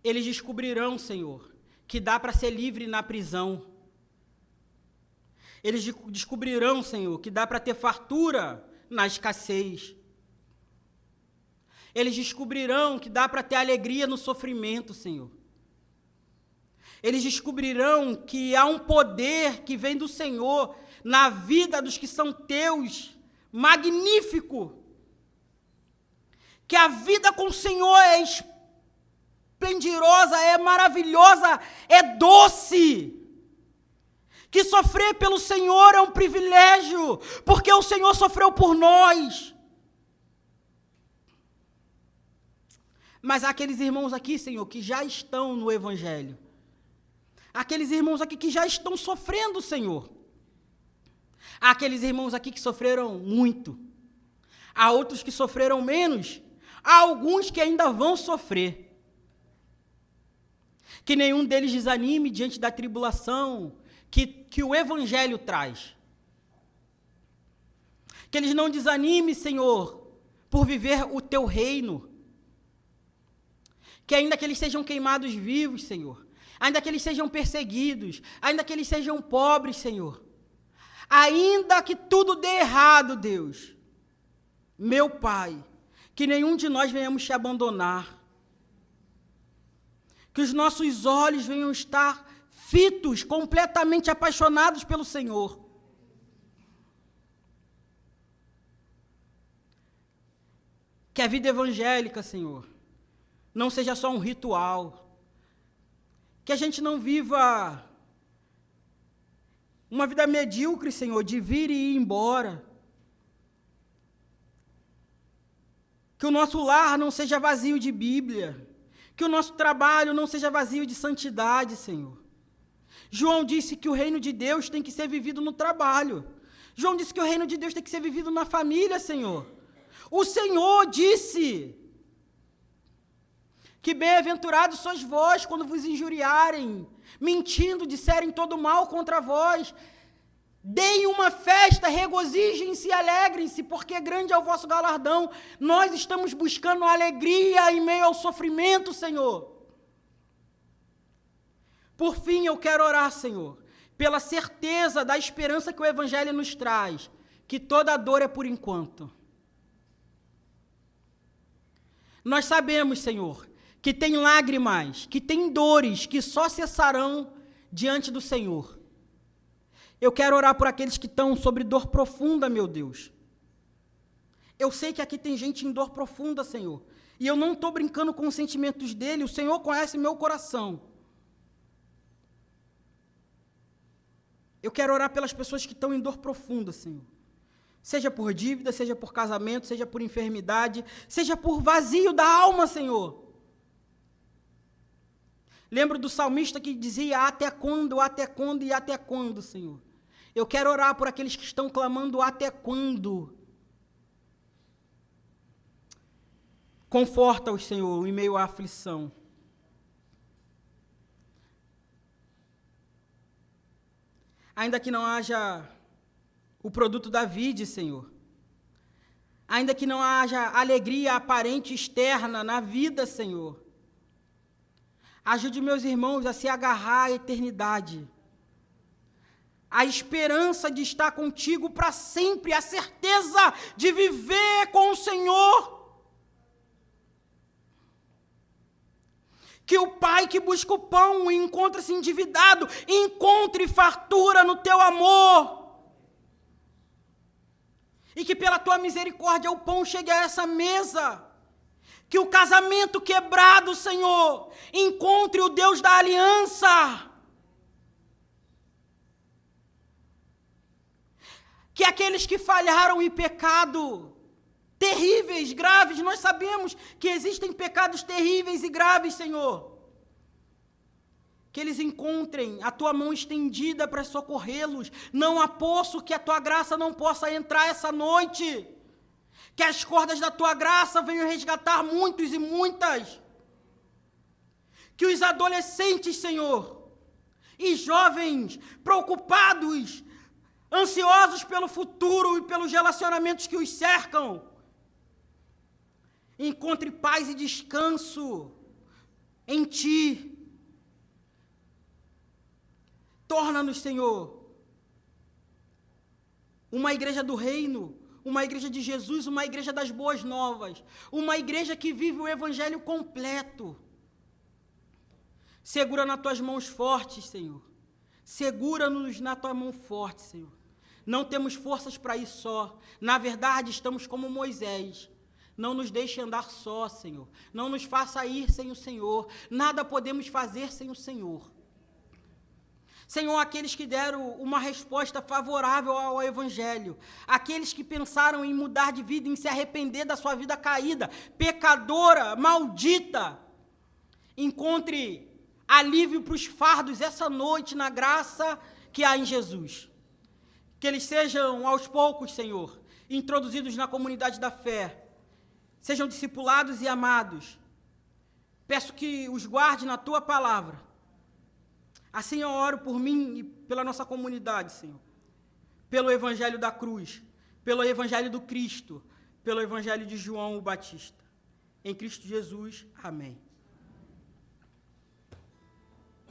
Eles descobrirão, Senhor, que dá para ser livre na prisão. Eles descobrirão, Senhor, que dá para ter fartura na escassez. Eles descobrirão que dá para ter alegria no sofrimento, Senhor. Eles descobrirão que há um poder que vem do Senhor na vida dos que são teus, magnífico. Que a vida com o Senhor é esplendorosa, é maravilhosa, é doce. Que sofrer pelo Senhor é um privilégio, porque o Senhor sofreu por nós. Mas há aqueles irmãos aqui, Senhor, que já estão no Evangelho. Aqueles irmãos aqui que já estão sofrendo, Senhor. Há aqueles irmãos aqui que sofreram muito. Há outros que sofreram menos. Há alguns que ainda vão sofrer. Que nenhum deles desanime diante da tribulação que o Evangelho traz. Que eles não desanimem, Senhor, por viver o teu reino. Que ainda que eles sejam queimados vivos, Senhor, ainda que eles sejam perseguidos, ainda que eles sejam pobres, Senhor, ainda que tudo dê errado, Deus, Meu Pai, que nenhum de nós venhamos te abandonar. Que os nossos olhos venham estar fitos, completamente apaixonados pelo Senhor. Que a vida evangélica, Senhor, não seja só um ritual. Que a gente não viva uma vida medíocre, Senhor, de vir e ir embora. Que o nosso lar não seja vazio de Bíblia. Que o nosso trabalho não seja vazio de santidade, Senhor. João disse que o reino de Deus tem que ser vivido no trabalho. João disse que o reino de Deus tem que ser vivido na família, Senhor. O Senhor disse que bem-aventurados sois vós quando vos injuriarem, mentindo, disserem todo mal contra vós. Deem uma festa, regozijem-se e alegrem-se, porque grande é o vosso galardão. Nós estamos buscando alegria em meio ao sofrimento, Senhor. Por fim, eu quero orar, Senhor, pela certeza da esperança que o Evangelho nos traz, que toda dor é por enquanto. Nós sabemos, Senhor, que tem lágrimas, que tem dores, que só cessarão diante do Senhor. Eu quero orar por aqueles que estão sobre dor profunda, meu Deus. Eu sei que aqui tem gente em dor profunda, Senhor, e eu não estou brincando com os sentimentos dele, o Senhor conhece meu coração. Eu quero orar pelas pessoas que estão em dor profunda, Senhor. Seja por dívida, seja por casamento, seja por enfermidade, seja por vazio da alma, Senhor. Lembro do salmista que dizia, até quando e até quando, Senhor? Eu quero orar por aqueles que estão clamando, até quando? Conforta-os, Senhor, em meio à aflição. Ainda que não haja o produto da vide, Senhor. Ainda que não haja alegria aparente externa na vida, Senhor. Ajude meus irmãos a se agarrar à eternidade. A esperança de estar contigo para sempre, a certeza de viver com o Senhor. Que o pai que busca o pão e encontra-se endividado, encontre fartura no teu amor. E que pela tua misericórdia o pão chegue a essa mesa. Que o casamento quebrado, Senhor, encontre o Deus da aliança. Que aqueles que falharam em pecado, terríveis, graves, nós sabemos que existem pecados terríveis e graves, Senhor. Que eles encontrem a tua mão estendida para socorrê-los. Não há poço que a tua graça não possa entrar essa noite. Que as cordas da tua graça venham resgatar muitos e muitas. Que os adolescentes, Senhor, e jovens preocupados, ansiosos pelo futuro e pelos relacionamentos que os cercam, encontre paz e descanso em Ti. Torna-nos, Senhor, uma igreja do reino, uma igreja de Jesus, uma igreja das boas novas, uma igreja que vive o evangelho completo. Segura nas tuas mãos fortes, Senhor. Segura-nos na tua mão forte, Senhor. Não temos forças para ir só. Na verdade, estamos como Moisés. Não nos deixe andar só, Senhor. Não nos faça ir sem o Senhor. Nada podemos fazer sem o Senhor. Senhor, aqueles que deram uma resposta favorável ao Evangelho, aqueles que pensaram em mudar de vida, em se arrepender da sua vida caída, pecadora, maldita, encontre alívio para os fardos essa noite na graça que há em Jesus. Que eles sejam, aos poucos, Senhor, introduzidos na comunidade da fé, sejam discipulados e amados. Peço que os guarde na Tua palavra. Assim eu oro por mim e pela nossa comunidade, Senhor. Pelo Evangelho da cruz, pelo Evangelho do Cristo, pelo Evangelho de João o Batista. Em Cristo Jesus, amém.